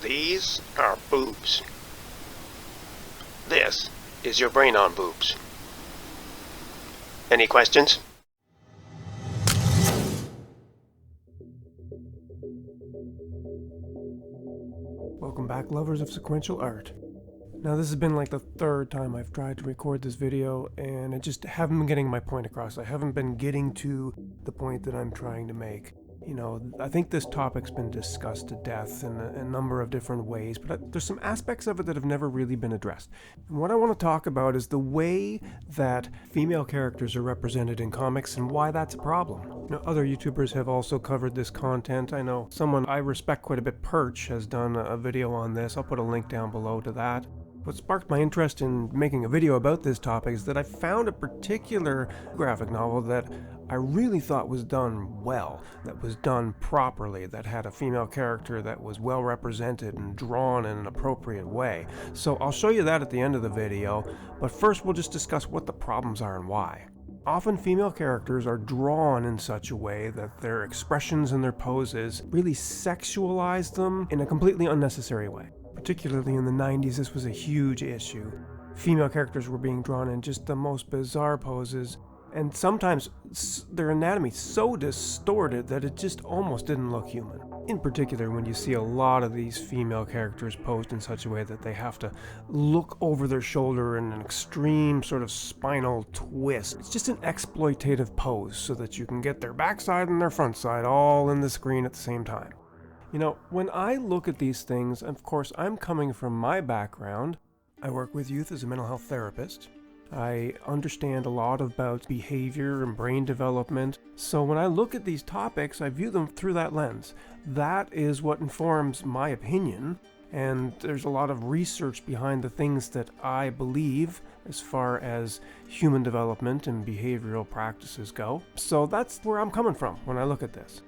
These are boobs. This is your brain on boobs. Any questions? Welcome back, lovers of sequential art. Now this has been like the third time I've tried to record this video, and I just haven't been getting my point across. I haven't been getting to the point that I'm trying to make. You know, I think this topic's been discussed to death in a number of different ways, but there's some aspects of it that have never really been addressed. And what I want to talk about is the way that female characters are represented in comics and why that's a problem. You know, other YouTubers have also covered this content. I know someone I respect quite a bit, Perch, has done a video on this. I'll put a link down below to that. What sparked my interest in making a video about this topic is that I found a particular graphic novel that I really thought was done well, that was done properly, that had a female character that was well represented and drawn in an appropriate way. So I'll show you that at the end of the video, but first we'll just discuss what the problems are and why. Often female characters are drawn in such a way that their expressions and their poses really sexualize them in a completely unnecessary way. Particularly in the 90s, this was a huge issue. Female characters were being drawn in just the most bizarre poses, and sometimes their anatomy so distorted that it just almost didn't look human. In particular, when you see a lot of these female characters posed in such a way that they have to look over their shoulder in an extreme sort of spinal twist. It's just an exploitative pose so that you can get their backside and their front side all in the screen at the same time. You know, when I look at these things, of course, I'm coming from my background. I work with youth as a mental health therapist. I understand a lot about behavior and brain development. So when I look at these topics, I view them through that lens. That is what informs my opinion. And there's a lot of research behind the things that I believe as far as human development and behavioral practices go. So that's where I'm coming from when I look at this.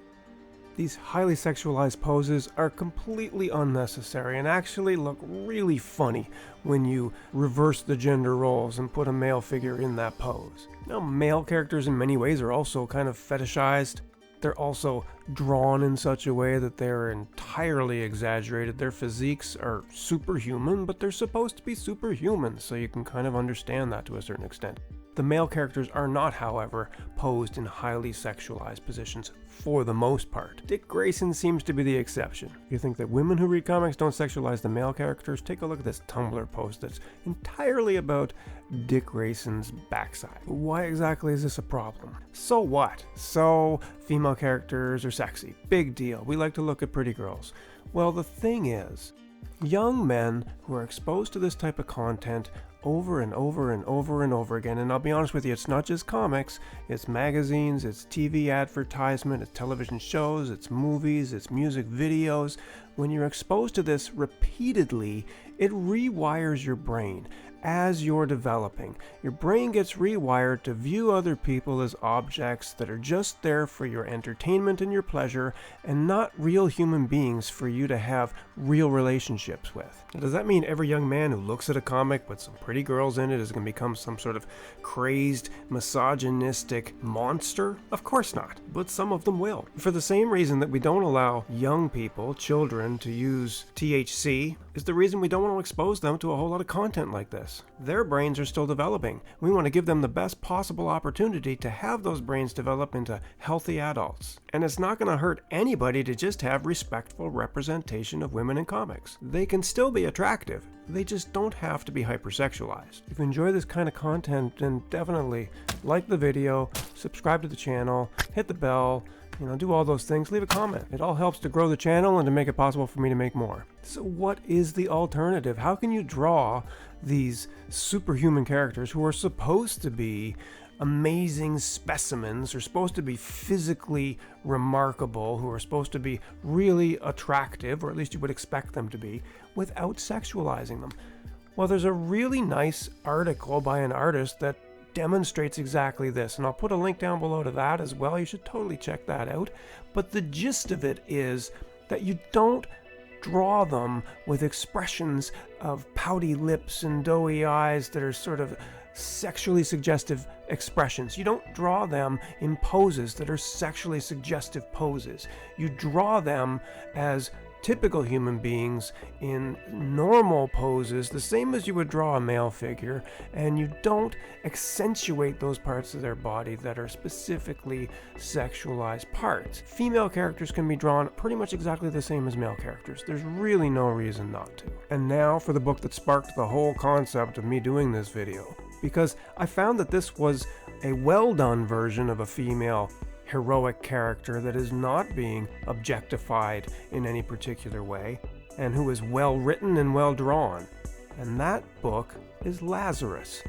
These highly sexualized poses are completely unnecessary and actually look really funny when you reverse the gender roles and put a male figure in that pose. Now, male characters in many ways are also kind of fetishized. They're also drawn in such a way that they're entirely exaggerated. Their physiques are superhuman, but they're supposed to be superhuman, so you can kind of understand that to a certain extent. The male characters are not, however, posed in highly sexualized positions for the most part. Dick Grayson seems to be the exception. If you think that women who read comics don't sexualize the male characters, take a look at this Tumblr post that's entirely about Dick Grayson's backside. Why exactly is this a problem? So what? So female characters are sexy. Big deal. We like to look at pretty girls. Well, the thing is, young men who are exposed to this type of content over and over and over and over again, and I'll be honest with you, it's not just comics, it's magazines, it's TV advertisement, it's television shows, it's movies, it's music videos. When you're exposed to this repeatedly, it rewires your brain. As you're developing, your brain gets rewired to view other people as objects that are just there for your entertainment and your pleasure, and not real human beings for you to have real relationships with. Now, does that mean every young man who looks at a comic with some pretty girls in it is going to become some sort of crazed, misogynistic monster? Of course not, but some of them will. For the same reason that we don't allow young people, children, to use THC, is the reason we don't want to expose them to a whole lot of content like this. Their brains are still developing. We want to give them the best possible opportunity to have those brains develop into healthy adults. And it's not going to hurt anybody to just have respectful representation of women in comics. They can still be attractive. They just don't have to be hypersexualized. If you enjoy this kind of content, then definitely like the video, subscribe to the channel, hit the bell, do all those things, leave a comment. It all helps to grow the channel and to make it possible for me to make more. So what is the alternative? How can you draw these superhuman characters who are supposed to be amazing specimens, are supposed to be physically remarkable, who are supposed to be really attractive, or at least you would expect them to be, without sexualizing them? Well, there's a really nice article by an artist that demonstrates exactly this, and I'll put a link down below to that as well. You should totally check that out. But the gist of it is that you don't draw them with expressions of pouty lips and doughy eyes that are sort of sexually suggestive expressions. You don't draw them in poses that are sexually suggestive poses. You draw them as typical human beings in normal poses, the same as you would draw a male figure, and you don't accentuate those parts of their body that are specifically sexualized parts. Female characters can be drawn pretty much exactly the same as male characters. There's really no reason not to. And now for the book that sparked the whole concept of me doing this video, because I found that this was a well-done version of a female heroic character that is not being objectified in any particular way, and who is well written and well drawn. And that book is Lazarus.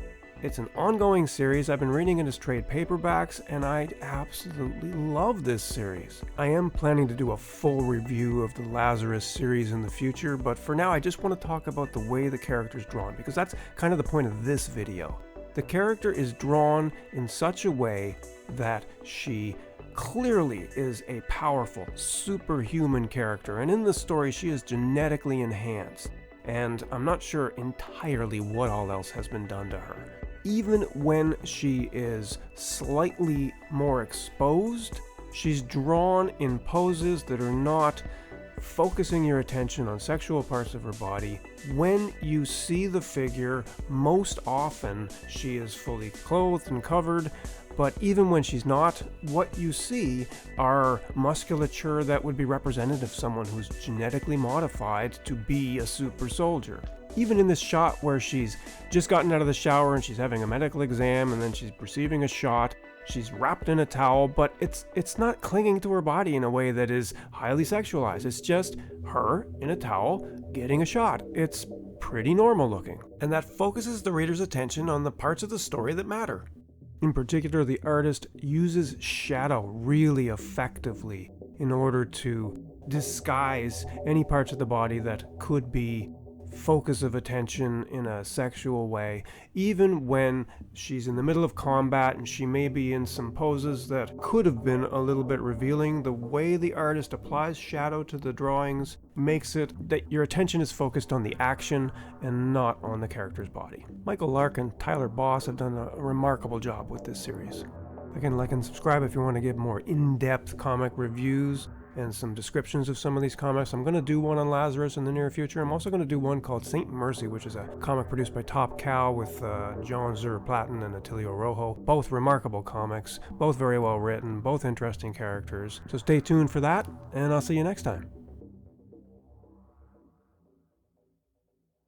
It's an ongoing series. I've been reading it as trade paperbacks, and I absolutely love this series. I am planning to do a full review of the Lazarus series in the future, but for now I just want to talk about the way the character is drawn, because that's kind of the point of this video. The character is drawn in such a way that she clearly is a powerful, superhuman character, and in the story she is genetically enhanced, and I'm not sure entirely what all else has been done to her. Even when she is slightly more exposed, she's drawn in poses that are not focusing your attention on sexual parts of her body. When you see the figure, most often she is fully clothed and covered, but even when she's not, what you see are musculature that would be representative of someone who's genetically modified to be a super soldier. Even in this shot where she's just gotten out of the shower and she's having a medical exam and then she's receiving a shot, she's wrapped in a towel, but it's not clinging to her body in a way that is highly sexualized. It's just her in a towel getting a shot. It's pretty normal looking. And that focuses the reader's attention on the parts of the story that matter. In particular, the artist uses shadow really effectively in order to disguise any parts of the body that could be focus of attention in a sexual way, even when she's in the middle of combat and she may be in some poses that could have been a little bit revealing. The way the artist applies shadow to the drawings makes it that your attention is focused on the action and not on the character's body. Michael Lark and Tyler Boss have done a remarkable job with this series. Again, like and subscribe if you want to get more in-depth comic reviews and some descriptions of some of these comics. I'm going to do one on Lazarus in the near future. I'm also going to do one called Saint Mercy, which is a comic produced by Top Cow with John Zur-Platten and Attilio Rojo. Both remarkable comics, both very well written, both interesting characters. So stay tuned for that, and I'll see you next time.